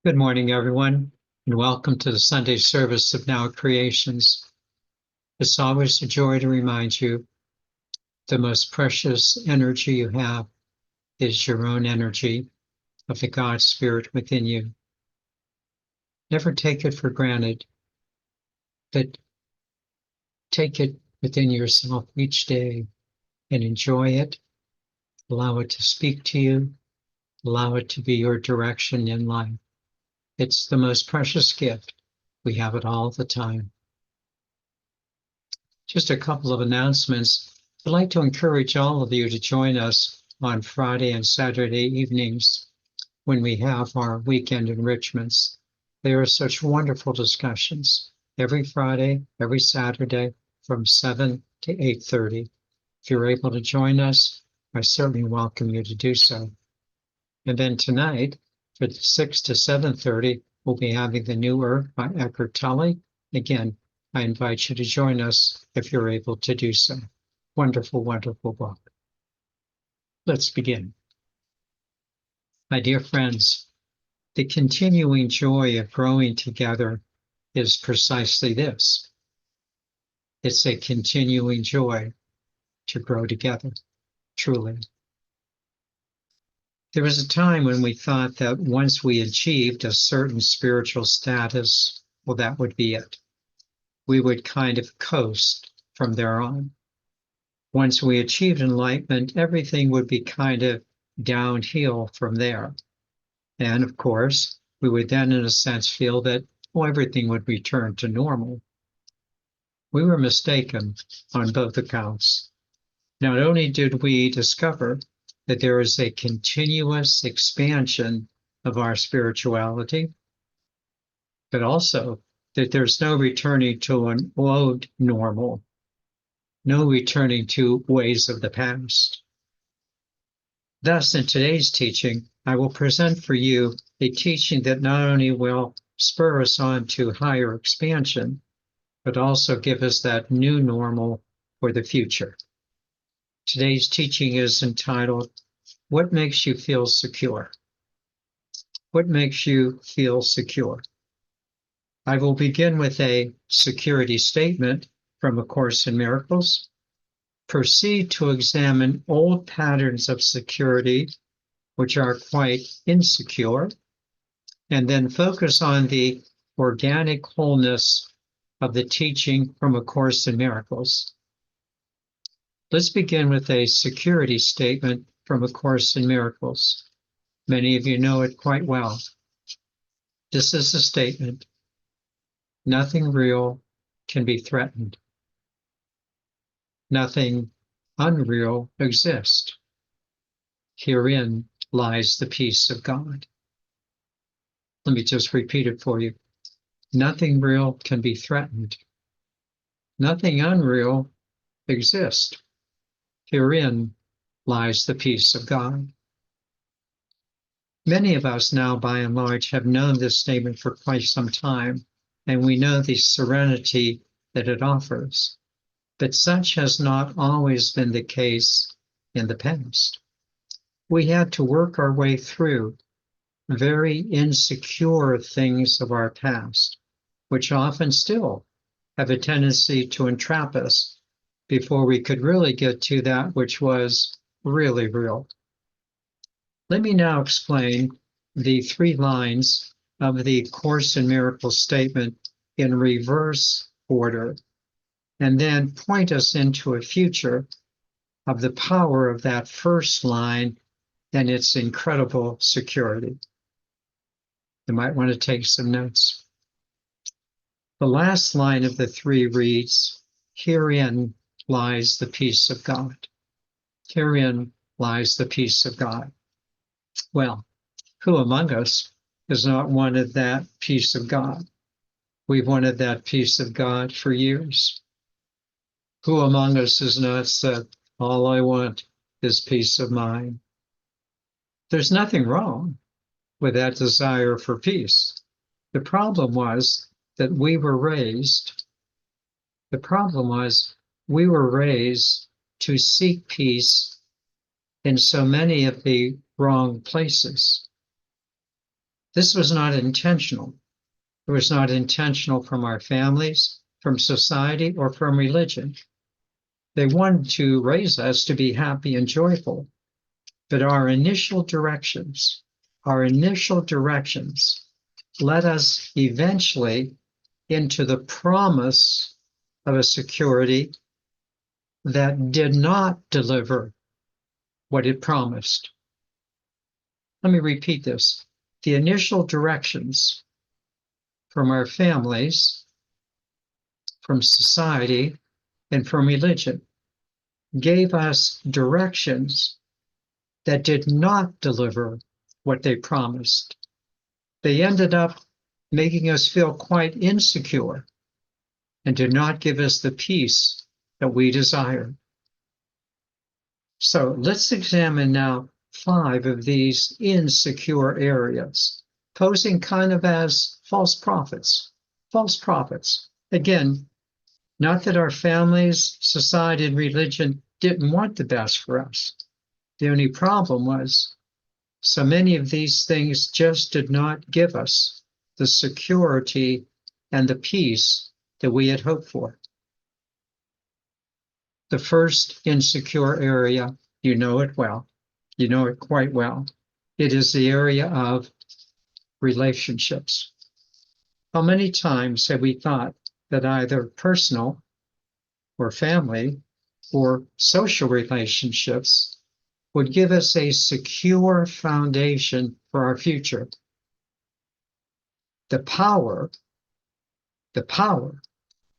Good morning, everyone, and welcome to the Sunday service of Now Creations. It's always a joy to remind you the most precious energy you have is your own energy of the God Spirit within you. Never take it for granted, but take it within yourself each day and enjoy it. Allow it to speak to you. Allow it to be your direction in life. It's the most precious gift. We have it all the time. Just a couple of announcements. I'd like to encourage all of you to join us on Friday and Saturday evenings when we have our weekend enrichments. There are such wonderful discussions every Friday, every Saturday from 7 to 8:30. If you're able to join us, I certainly welcome you to do so. And then tonight, from 6 to 7:30, we'll be having The New Earth by Eckhart Tolle. Again, I invite you to join us if you're able to do so. Wonderful, wonderful book. Let's begin. My dear friends, the continuing joy of growing together is precisely this. It's a continuing joy to grow together, truly. There was a time when we thought that once we achieved a certain spiritual status, well, that would be it. We would kind of coast from there on. Once we achieved enlightenment, everything would be kind of downhill from there. And of course, we would then, in a sense, feel that, well, everything would return to normal. We were mistaken on both accounts. Not only did we discover that there is a continuous expansion of our spirituality, but also that there's no returning to an old normal, no returning to ways of the past. Thus, in today's teaching, I will present for you a teaching that not only will spur us on to higher expansion, but also give us that new normal for the future. Today's teaching is entitled, What Makes You Feel Secure? What makes you feel secure? I will begin with a security statement from A Course in Miracles, proceed to examine old patterns of security, which are quite insecure, and then focus on the organic wholeness of the teaching from A Course in Miracles. Let's begin with a security statement from A Course in Miracles. Many of you know it quite well. This is the statement: nothing real can be threatened. Nothing unreal exists. Herein lies the peace of God. Let me just repeat it for you. Nothing real can be threatened. Nothing unreal exists. Herein lies the peace of God. Many of us now, by and large, have known this statement for quite some time, and we know the serenity that it offers. But such has not always been the case in the past. We had to work our way through very insecure things of our past, which often still have a tendency to entrap us before we could really get to that which was really real. Let me now explain the 3 lines of the Course in Miracles statement in reverse order, and then point us into a future of the power of that first line and its incredible security. You might want to take some notes. The last line of the 3 reads, herein lies the peace of God. Herein lies the peace of God. Well, who among us has not wanted that peace of God? We've wanted that peace of God for years. Who among us has not said, all I want is peace of mind? There's nothing wrong with that desire for peace. The problem was that we were raised to seek peace in so many of the wrong places. This was not intentional. It was not intentional from our families, from society, or from religion. They wanted to raise us to be happy and joyful, but our initial directions led us eventually into the promise of a security that did not deliver what it promised. Let me repeat this. The initial directions from our families, from society, and from religion gave us directions that did not deliver what they promised. They ended up making us feel quite insecure and did not give us the peace that we desired. So let's examine now 5 of these insecure areas, posing kind of as false prophets. False prophets. Again, not that our families, society, and religion didn't want the best for us. The only problem was so many of these things just did not give us the security and the peace that we had hoped for. The first insecure area, you know it well. You know it quite well. It is the area of relationships. How many times have we thought that either personal or family or social relationships would give us a secure foundation for our future? The power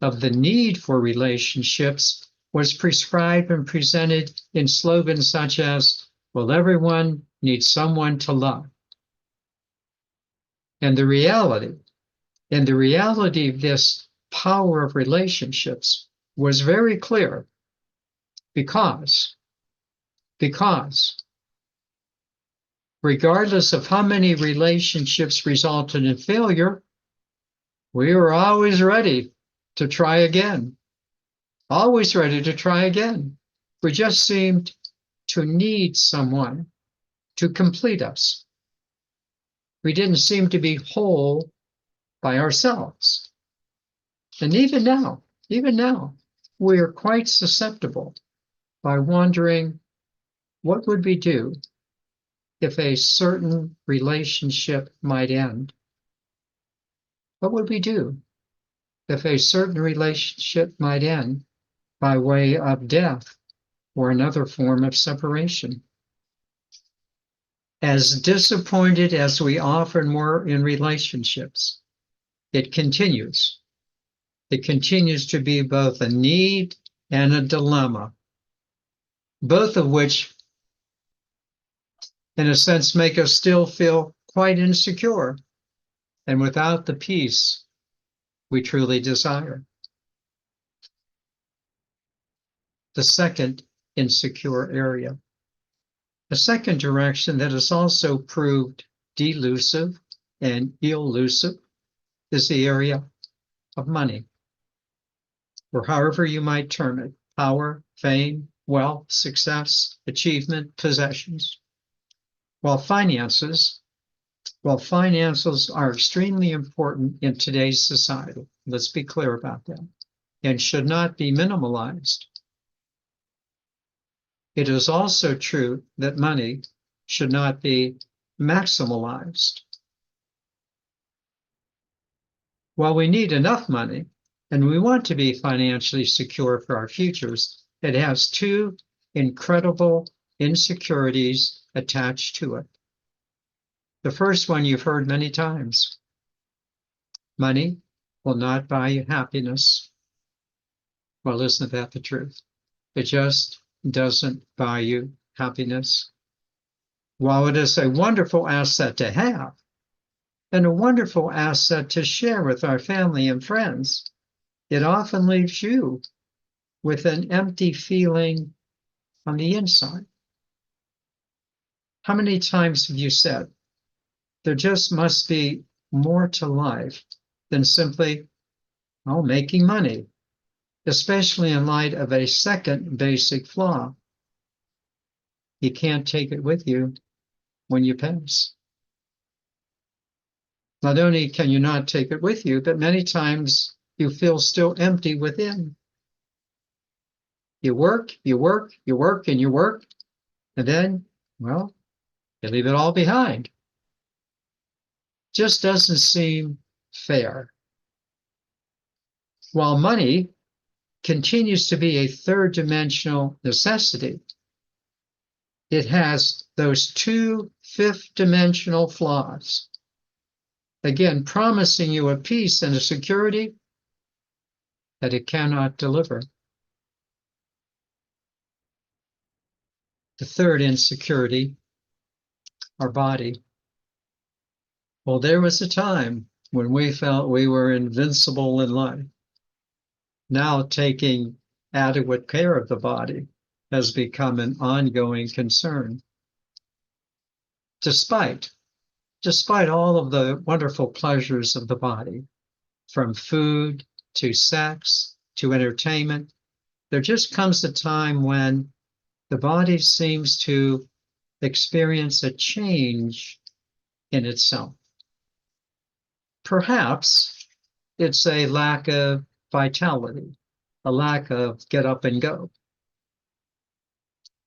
of the need for relationships was prescribed and presented in slogans such as, well, everyone needs someone to love. And the reality of this power of relationships was very clear because regardless of how many relationships resulted in failure, we were always ready to try again. Always ready to try again. We just seemed to need someone to complete us. We didn't seem to be whole by ourselves. And even now, we are quite susceptible by wondering, what would we do if a certain relationship might end? What would we do if a certain relationship might end by way of death or another form of separation? As disappointed as we often were in relationships, it continues to be both a need and a dilemma, both of which, in a sense, make us still feel quite insecure and without the peace we truly desire. The second insecure area. A second direction that has also proved delusive and elusive is the area of money, or however you might term it, power, fame, wealth, success, achievement, possessions. While finances are extremely important in today's society, let's be clear about that, and should not be minimalized, it is also true that money should not be maximalized. While we need enough money and we want to be financially secure for our futures, it has 2 incredible insecurities attached to it. The first one you've heard many times. Money will not buy you happiness. Well, isn't that the truth? It just doesn't buy you happiness. While it is a wonderful asset to have and a wonderful asset to share with our family and friends, it often leaves you with an empty feeling on the inside. How many times have you said, there just must be more to life than simply, making money, especially in light of a second basic flaw? You can't take it with you when you pass. Not only can you not take it with you, but many times you feel still empty within. You work, you work, you work, and you work, and then, well, you leave it all behind. Just doesn't seem fair. While money continues to be a third dimensional necessity, it has those two fifth dimensional flaws. Again, promising you a peace and a security that it cannot deliver. The third insecurity, our body. Well, there was a time when we felt we were invincible in life. Now taking adequate care of the body has become an ongoing concern. Despite all of the wonderful pleasures of the body, from food to sex to entertainment, there just comes a time when the body seems to experience a change in itself. Perhaps it's a lack of vitality, a lack of get up and go.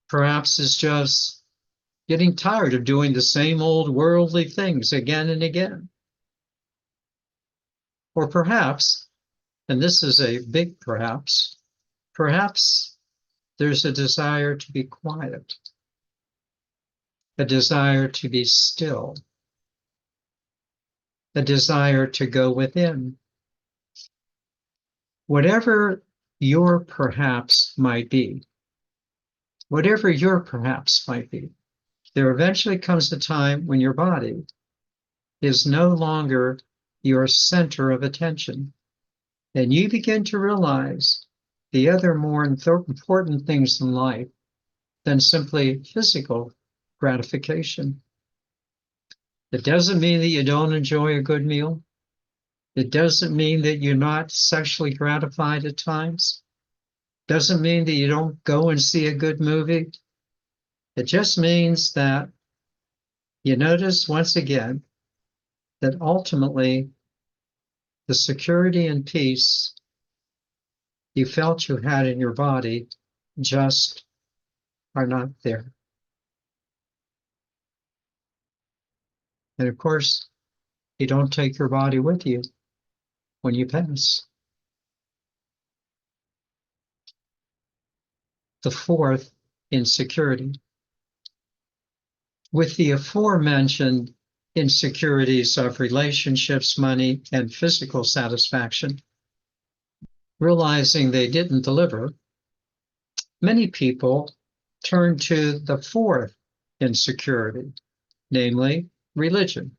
Perhaps it's just getting tired of doing the same old worldly things again and again. Or perhaps, and this is a big perhaps there's a desire to be quiet, a desire to be still, a desire to go within. Whatever your perhaps might be, there eventually comes a time when your body is no longer your center of attention, and you begin to realize the other more important things in life than simply physical gratification. It doesn't mean that you don't enjoy a good meal. It doesn't mean that you're not sexually gratified at times. It doesn't mean that you don't go and see a good movie. It just means that you notice once again that ultimately the security and peace you felt you had in your body just are not there. And of course, you don't take your body with you when you pass. The fourth, insecurity. With the aforementioned insecurities of relationships, money, and physical satisfaction, realizing they didn't deliver, many people turn to the fourth insecurity, namely religion.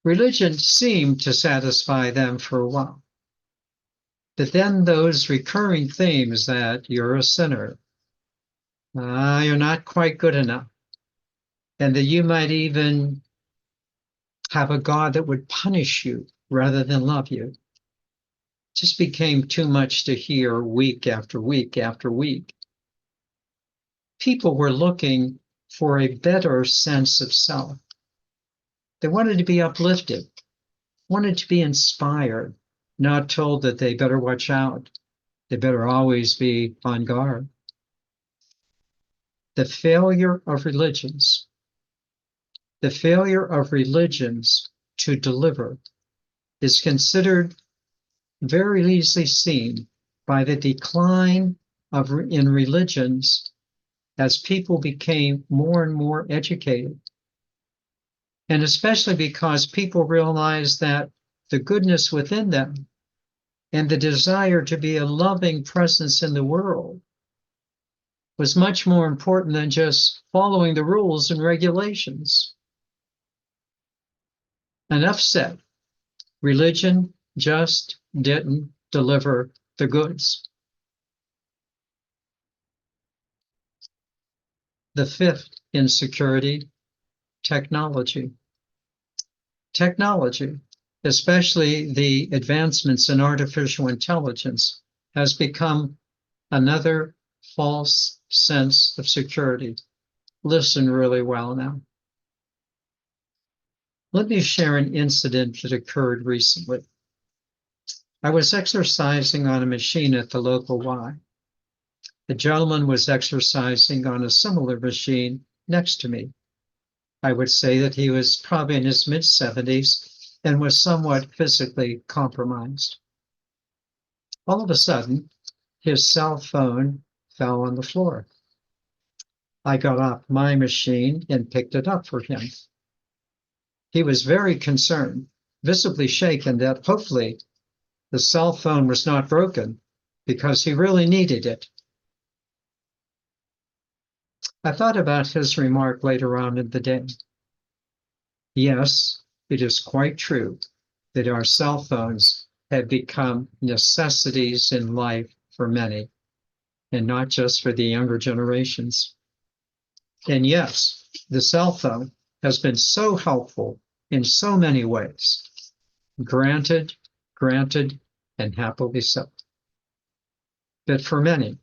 Religion seemed to satisfy them for a while. But then those recurring themes that you're a sinner, you're not quite good enough, and that you might even have a God that would punish you rather than love you, just became too much to hear week after week after week. People were looking for a better sense of self. They wanted to be uplifted, wanted to be inspired, not told that they better watch out. They better always be on guard. The failure of religions to deliver is considered very easily seen by the decline in religions as people became more and more educated. And especially because people realized that the goodness within them and the desire to be a loving presence in the world was much more important than just following the rules and regulations. Enough said. Religion just didn't deliver the goods. The fifth insecurity, technology. Technology, especially the advancements in artificial intelligence, has become another false sense of security. Listen really well now. Let me share an incident that occurred recently. I was exercising on a machine at the local Y. The gentleman was exercising on a similar machine next to me. I would say that he was probably in his mid-70s and was somewhat physically compromised. All of a sudden, his cell phone fell on the floor. I got off my machine and picked it up for him. He was very concerned, visibly shaken that hopefully the cell phone was not broken because he really needed it. I thought about his remark later on in the day. Yes, it is quite true that our cell phones have become necessities in life for many, and not just for the younger generations. And yes, the cell phone has been so helpful in so many ways. Granted, and happily so. But for many,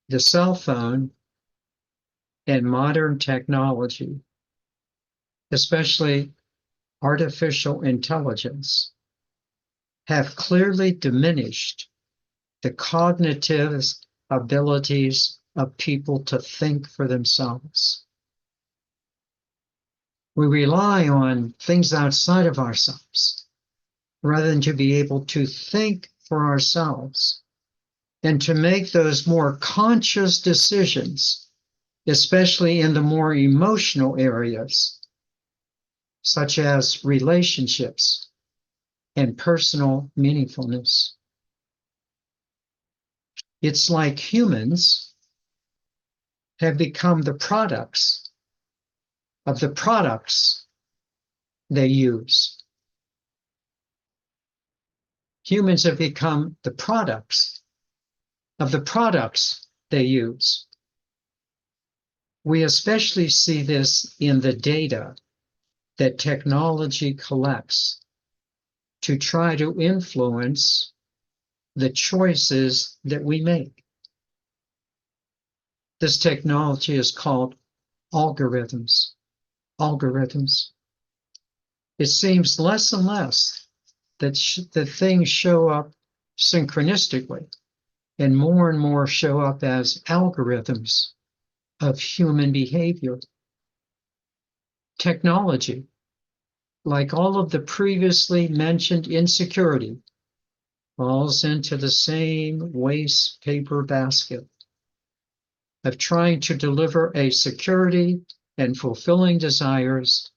the cell phone and modern technology, especially artificial intelligence, have clearly diminished the cognitive abilities of people to think for themselves. We rely on things outside of ourselves rather than to be able to think for ourselves and to make those more conscious decisions, especially in the more emotional areas, such as relationships and personal meaningfulness. It's like humans have become the products of the products they use. Humans have become the products of the products they use. We especially see this in the data that technology collects to try to influence the choices that we make. This technology is called algorithms. Algorithms. It seems less and less that things show up synchronistically and more show up as algorithms of human behavior. Technology, like all of the previously mentioned insecurity, falls into the same waste paper basket of trying to deliver a security and fulfilling desires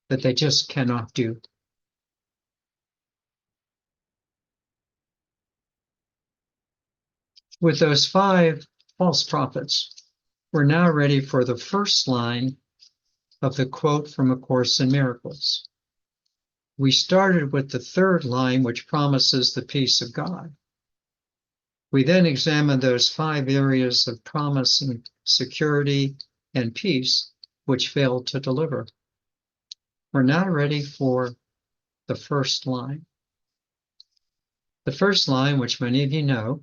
that they just cannot do. With those 5 false prophets, we're now ready for the first line of the quote from A Course in Miracles. We started with the 3rd line, which promises the peace of God. We then examined those 5 areas of promising security and peace, which failed to deliver. We're now ready for the first line. The first line, which many of you know,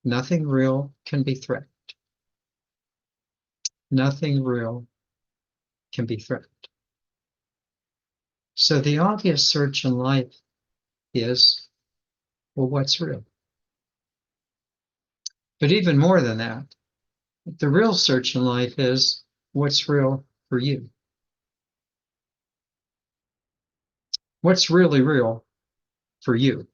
nothing real can be threatened. Nothing real can be threatened. So the obvious search in life is, well, what's real? But even more than that, the real search in life is, what's real for you? What's really real for you?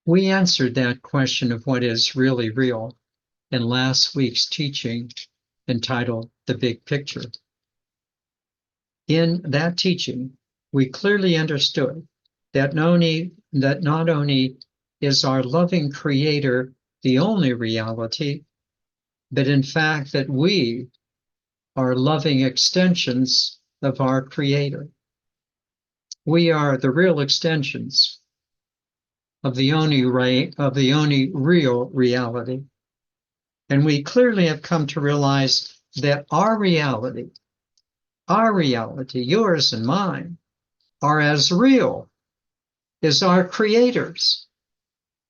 We answered that question of what is really real in last week's teaching entitled The Big Picture. In that teaching, we clearly understood that not only is our loving Creator the only reality, but in fact that we are loving extensions of our Creator. We are the real extensions of the only real reality. And we clearly have come to realize that our reality, yours and mine, are as real as our Creator's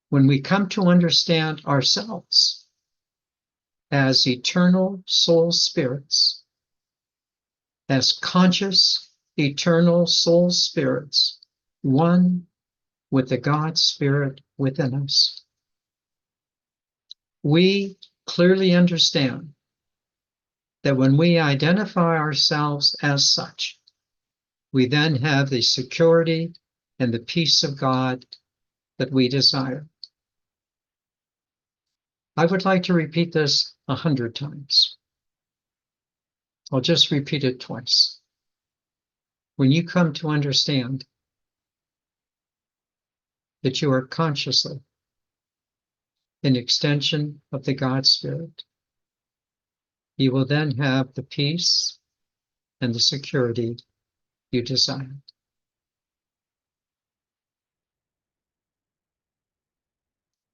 when we come to understand ourselves. as eternal soul spirits, as conscious eternal soul spirits, one with the God Spirit within us. We clearly understand that when we identify ourselves as such, we then have the security and the peace of God that we desire. I would like to repeat this 100 times. I'll just repeat it twice. When you come to understand that you are consciously an extension of the God Spirit, you will then have the peace and the security you desire.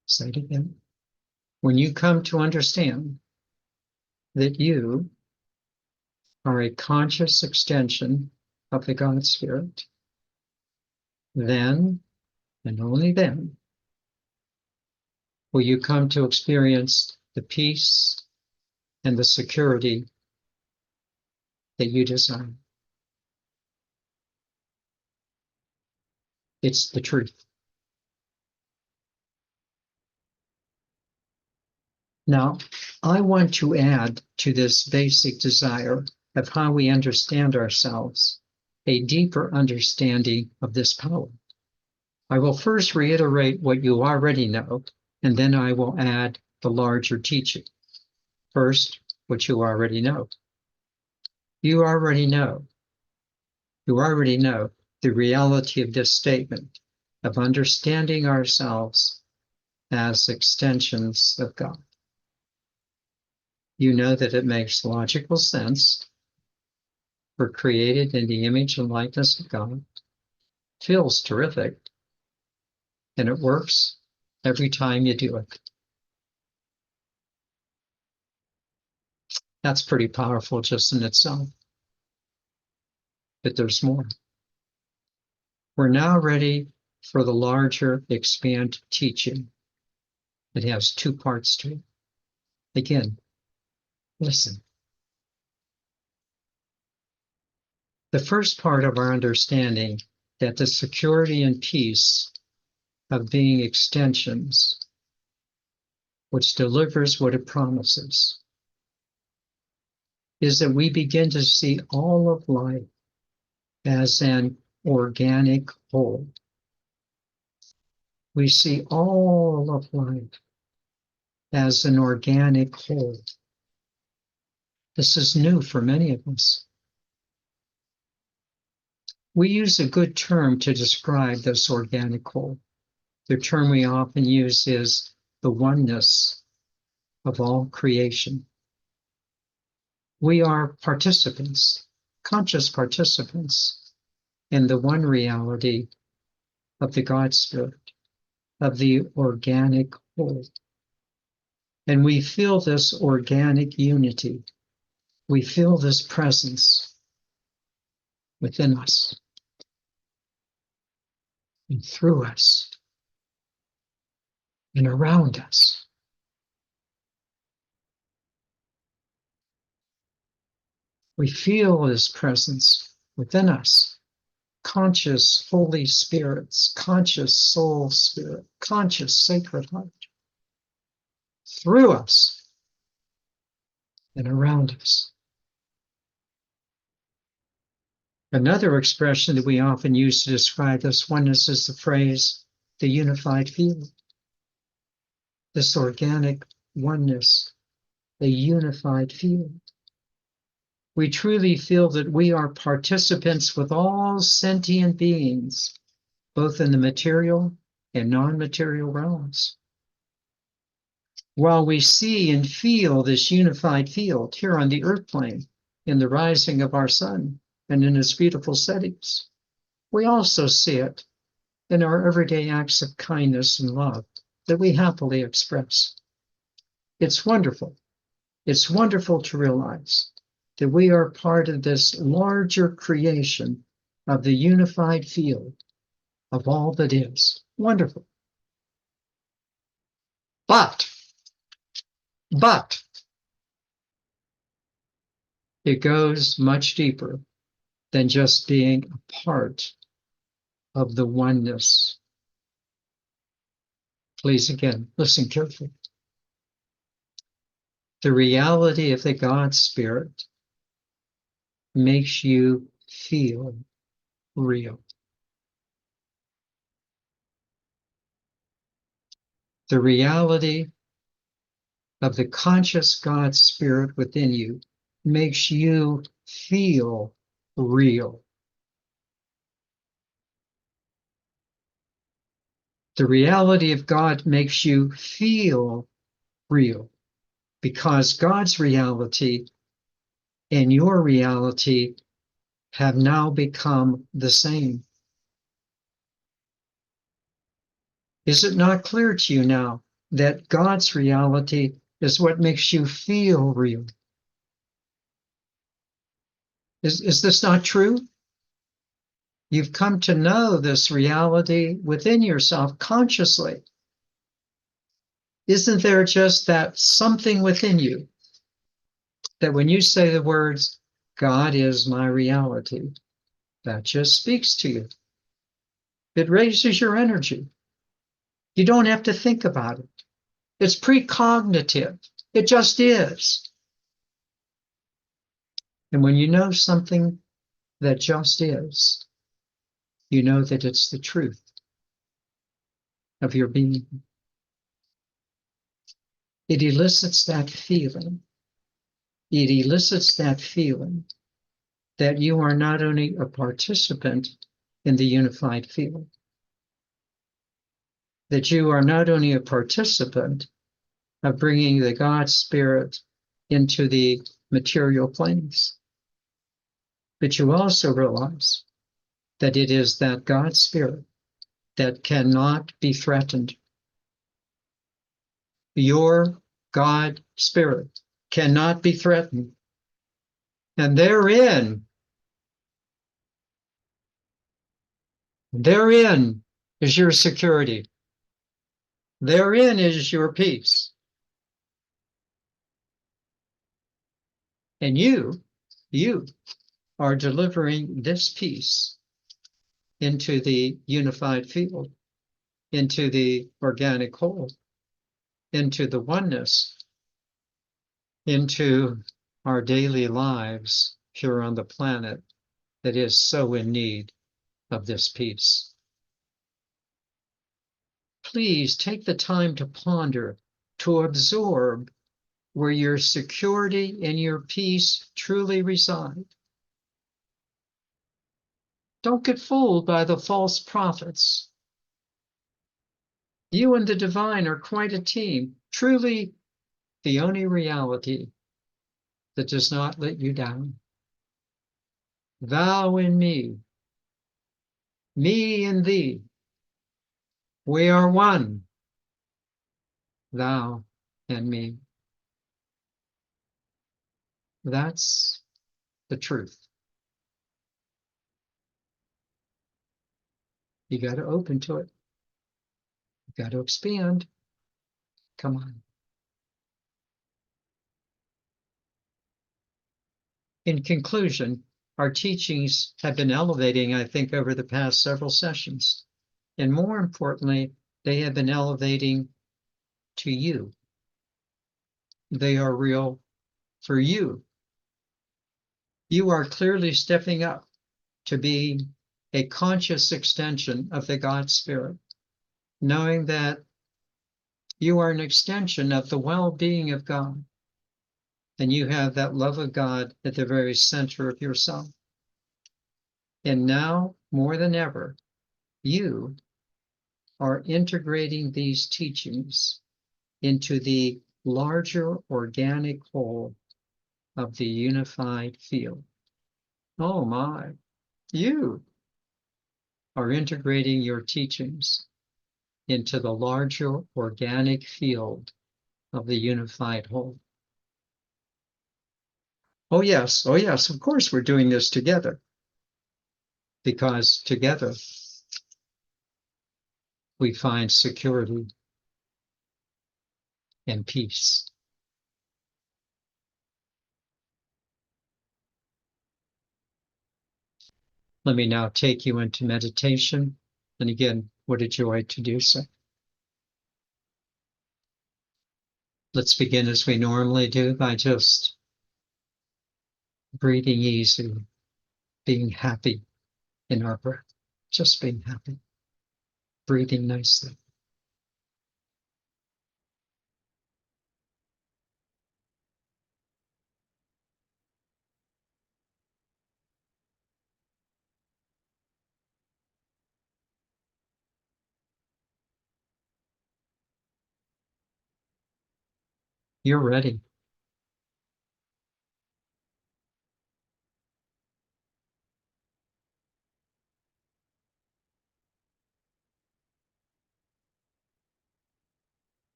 Say it again. When you come to understand that you are a conscious extension of the God Spirit, then, and only then, will you come to experience the peace and the security that you desire. It's the truth. Now, I want to add to this basic desire of how we understand ourselves a deeper understanding of this power. I will first reiterate what you already know, and then I will add the larger teaching. First, what you already know. You already know the reality of this statement of understanding ourselves as extensions of God. You know that it makes logical sense. We're created in the image and likeness of God. Feels terrific. And it works every time you do it. That's pretty powerful just in itself. But there's more. We're now ready for the larger expand teaching. It has two parts to it. Again, listen. The first part of our understanding that the security and peace of being extensions, which delivers what it promises, is that we begin to see all of life as an organic whole. We see all of life as an organic whole. This is new for many of us. We use a good term to describe this organic whole. The term we often use is the oneness of all creation. We are participants, conscious participants in the one reality of the God Spirit, of the organic whole. And we feel this organic unity. We feel this presence within us and through us and around us. We feel this presence within us. Conscious Holy Spirits, conscious Soul Spirit, conscious Sacred Heart, through us and around us. Another expression that we often use to describe this oneness is the phrase, the unified field. This organic oneness, a unified field. We truly feel that we are participants with all sentient beings, both in the material and non-material realms. While we see and feel this unified field here on the earth plane, in the rising of our sun and in its beautiful settings, we also see it in our everyday acts of kindness and love that we happily express. It's wonderful. It's wonderful to realize that we are part of this larger creation of the unified field of all that is. Wonderful. But It goes much deeper than just being a part of the oneness. Please, again, listen carefully. The reality of the God Spirit makes you feel real. The reality of the conscious God Spirit within you makes you feel real. The reality of God makes you feel real because God's reality and your reality have now become the same. Is it not clear to you now that God's reality is what makes you feel real? Is this not true? You've come to know this reality within yourself consciously. Isn't there just that something within you that when you say the words, God is my reality, that just speaks to you? It raises your energy. You don't have to think about it. It's precognitive. It just is. And when you know something that just is, you know that it's the truth of your being. It elicits that feeling. It elicits that feeling that you are not only a participant in the unified field, that you are not only a participant of bringing the God Spirit into the material planes, but you also realize that it is that God Spirit that cannot be threatened. Your God Spirit cannot be threatened. And therein is your security. Therein is your peace. And you are delivering this peace into the unified field, into the organic whole, into the oneness, into our daily lives here on the planet that is so in need of this peace. Please take the time to ponder, to absorb where your security and your peace truly reside. Don't get fooled by the false prophets. You and the divine are quite a team. Truly, the only reality that does not let you down. Thou in me in thee. We are one, thou and me. That's the truth. You got to open to it. You got to expand. Come on. In conclusion, our teachings have been elevating, I think, over the past several sessions. And more importantly, they have been elevating to you. They are real for you. You are clearly stepping up to be a conscious extension of the God Spirit, knowing that you are an extension of the well-being of God, and you have that love of God at the very center of yourself. And now, more than ever, you are integrating these teachings into the larger organic whole of the unified field. Oh my, you are integrating your teachings into the larger organic field of the unified whole. Oh yes, of course we're doing this together, because together we find security and peace. Let me now take you into meditation. And again, what a joy to do so. Let's begin as we normally do by just breathing easy, being happy in our breath, just being happy, breathing nicely. You're ready.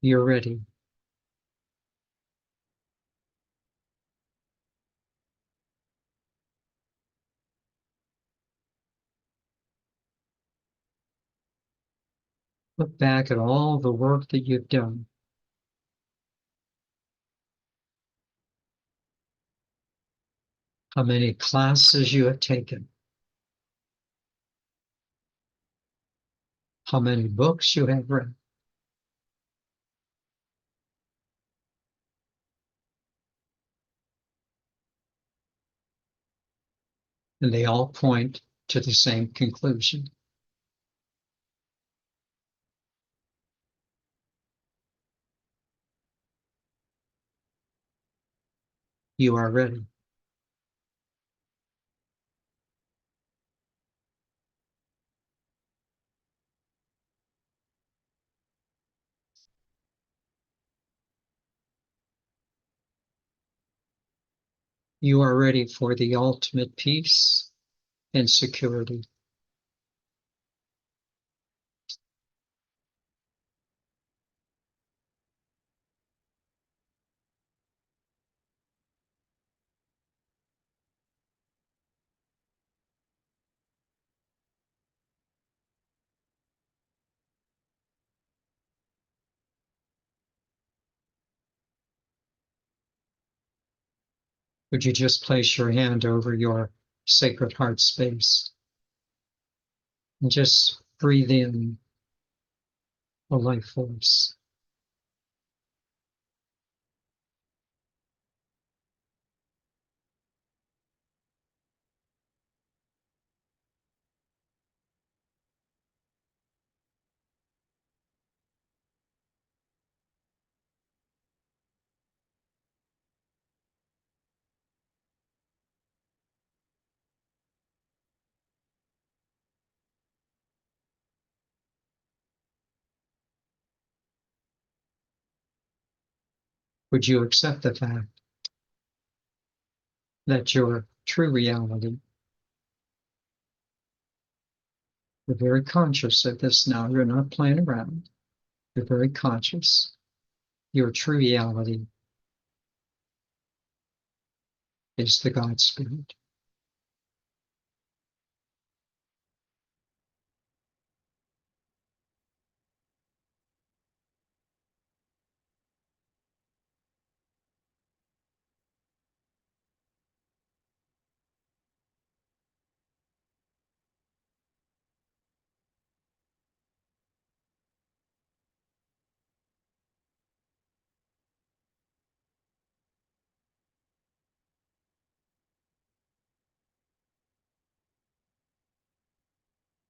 You're ready. Look back at all the work that you've done. How many classes you have taken. How many books you have read. And they all point to the same conclusion. You are ready. You are ready for the ultimate peace and security. Would you just place your hand over your sacred heart space and just breathe in the life force. Would you accept the fact that your true reality, you're very conscious of this now, you're not playing around, you're very conscious. Your true reality is the God Spirit.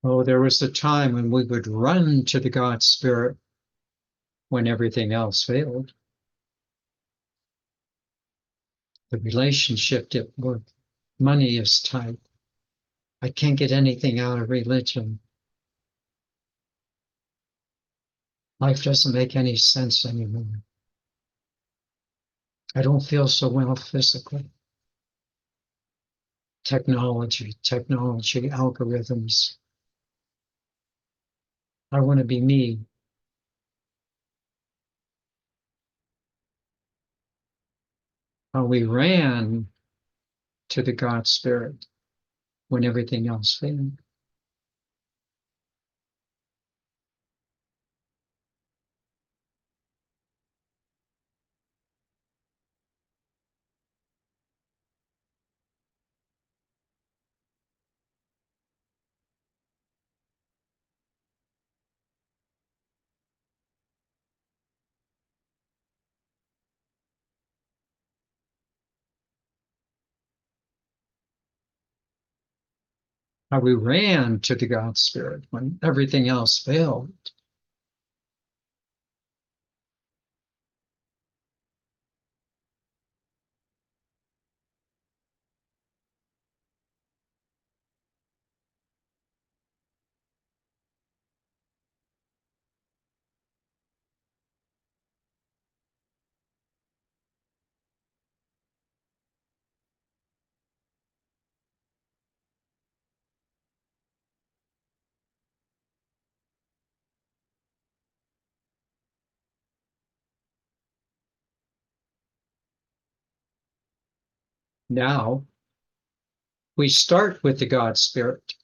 Oh, there was a time when we would run to the God Spirit when everything else failed. The relationship didn't work. Money is tight. I can't get anything out of religion. Life doesn't make any sense anymore. I don't feel so well physically. Technology, algorithms. I want to be me. We ran to the God Spirit when everything else failed. how we ran to the God Spirit when everything else failed. Now we start with the God Spirit.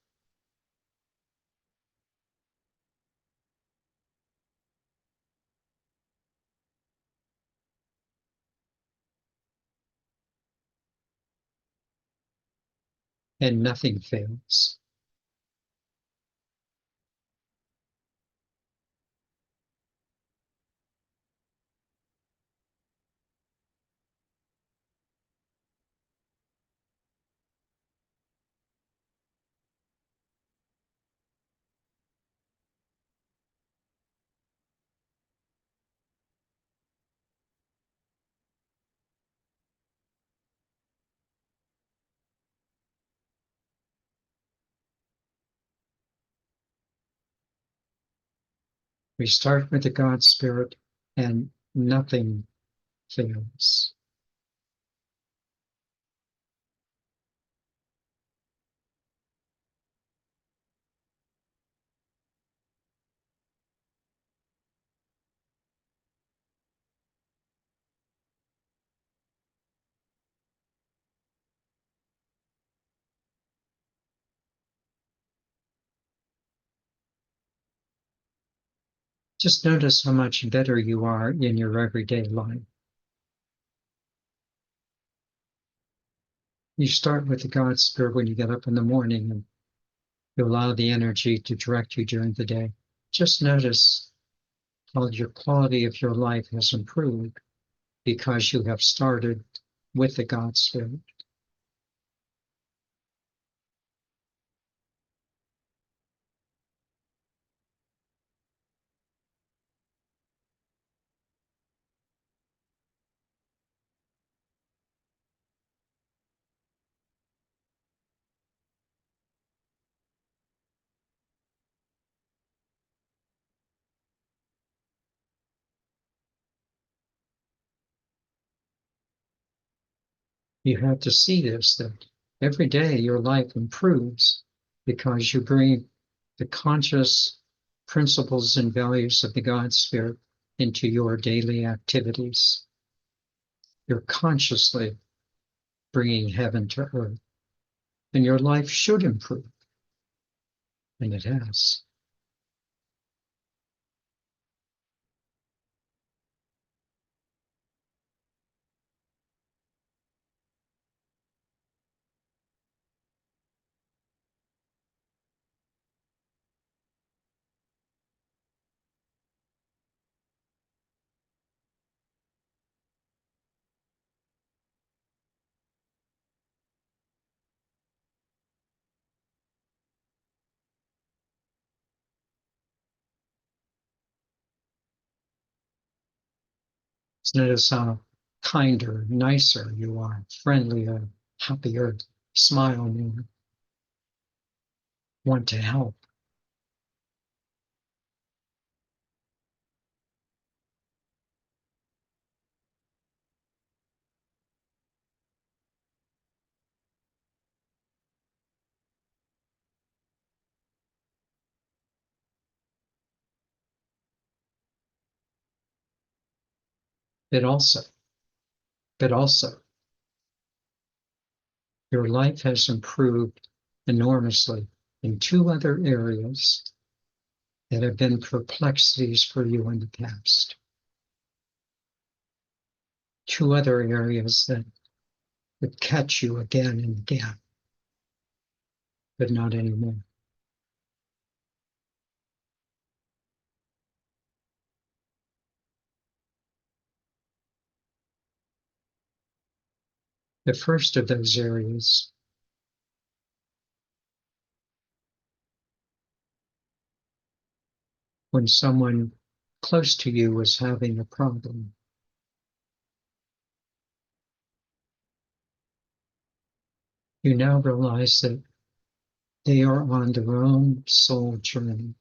And nothing fails. We start with the God Spirit and nothing fails. Just notice how much better you are in your everyday life. You start with the God Spirit when you get up in the morning and you allow the energy to direct you during the day. Just notice how your quality of your life has improved because you have started with the God Spirit. You have to see this, that every day your life improves because you bring the conscious principles and values of the God Spirit into your daily activities. You're consciously bringing heaven to earth, and your life should improve, and it has. So notice how kinder, nicer you are, friendlier, happier, smile more, want to help. But also, but also, your life has improved enormously in two other areas that have been perplexities for you in the past. Two other areas that would catch you again and again, but not anymore. The first of those areas when someone close to you was having a problem. You now realize that they are on their own soul journey.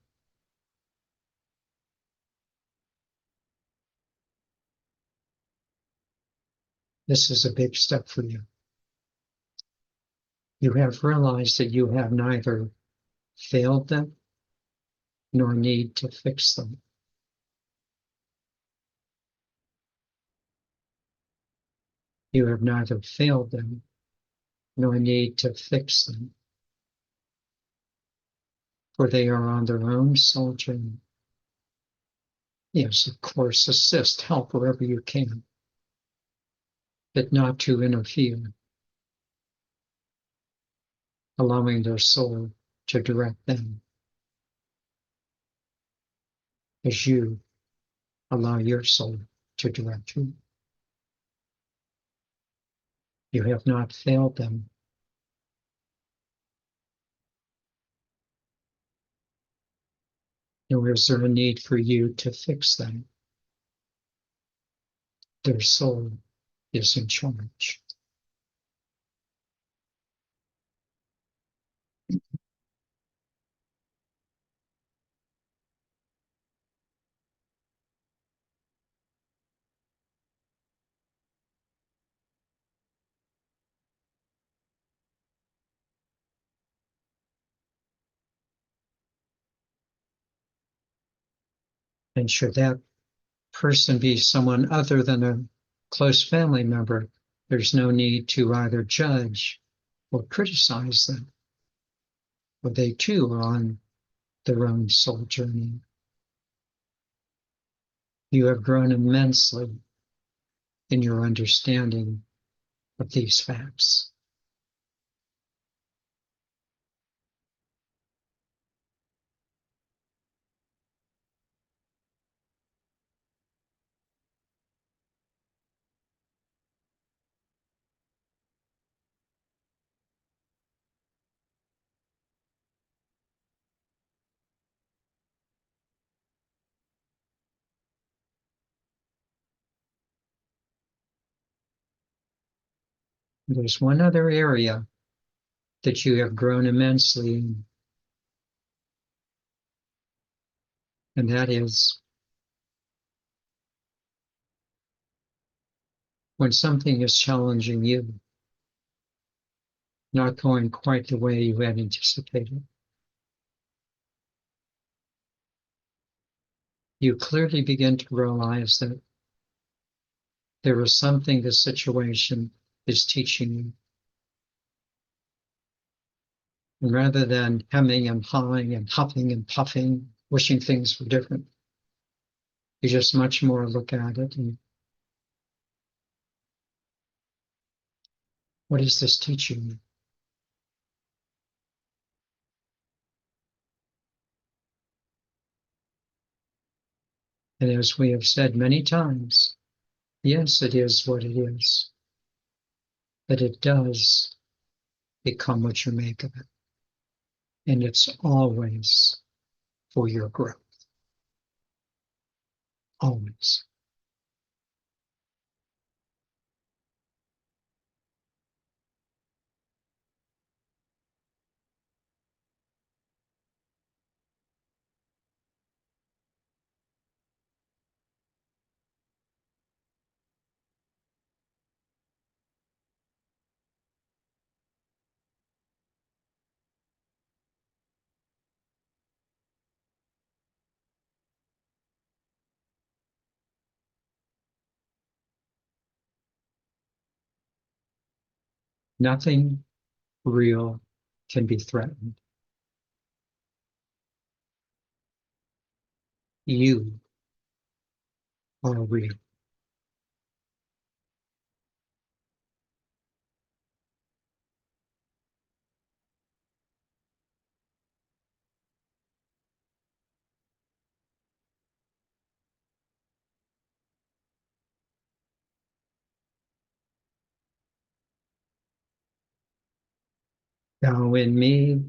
This is a big step for you. You have realized that you have neither failed them nor need to fix them. You have neither failed them nor need to fix them, for they are on their own soul journey. Yes, of course, assist, help wherever you can, but not to interfere, allowing their soul to direct them as you allow your soul to direct you. You have not failed them. Nor is there a need for you to fix them. Their soul is in charge. And should that person be someone other than a close family member, there's no need to either judge or criticize them, for they too are on their own soul journey. You have grown immensely in your understanding of these facts. There's one other area that you have grown immensely in, and that is when something is challenging you, not going quite the way you had anticipated. You clearly begin to realize that there is something the situation is teaching you. And rather than hemming and hawing and huffing and puffing, wishing things were different, you just much more look at it and what is this teaching me? And as we have said many times, yes, it is what it is, but it does become what you make of it. And it's always for your growth. Always. Nothing real can be threatened. You are real. Thou in me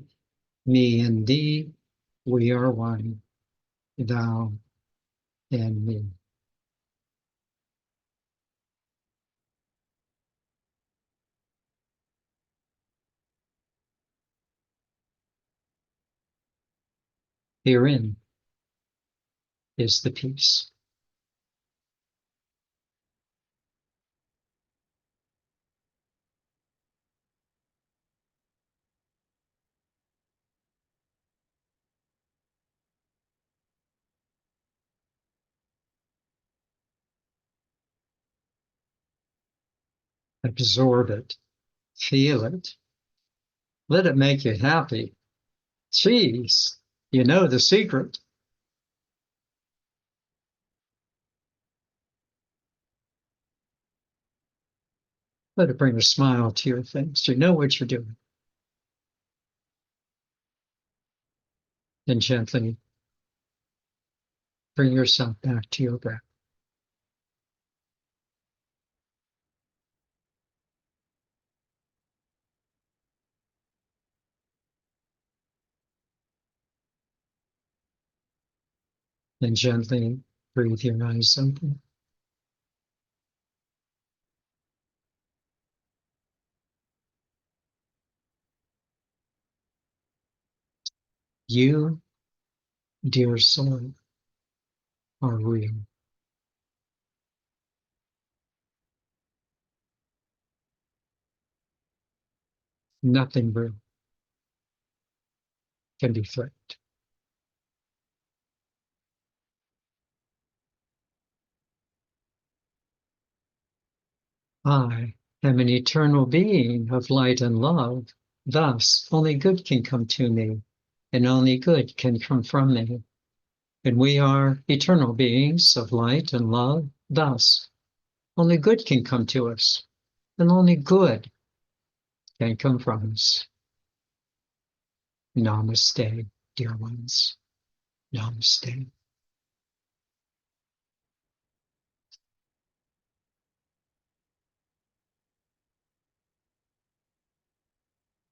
in thee, we are one. thou and me. Herein is the peace. Absorb it, feel it, let it make you happy. Geez, you know the secret. Let it bring a smile to your face. You know what you're doing. And gently bring yourself back to your breath. And gently breathe your eyes open. You, dear soul, are real. Nothing real can be threatened. I am an eternal being of light and love. Thus, only good can come to me, and only good can come from me. And we are eternal beings of light and love. Thus, only good can come to us, and only good can come from us. Namaste, dear ones. Namaste.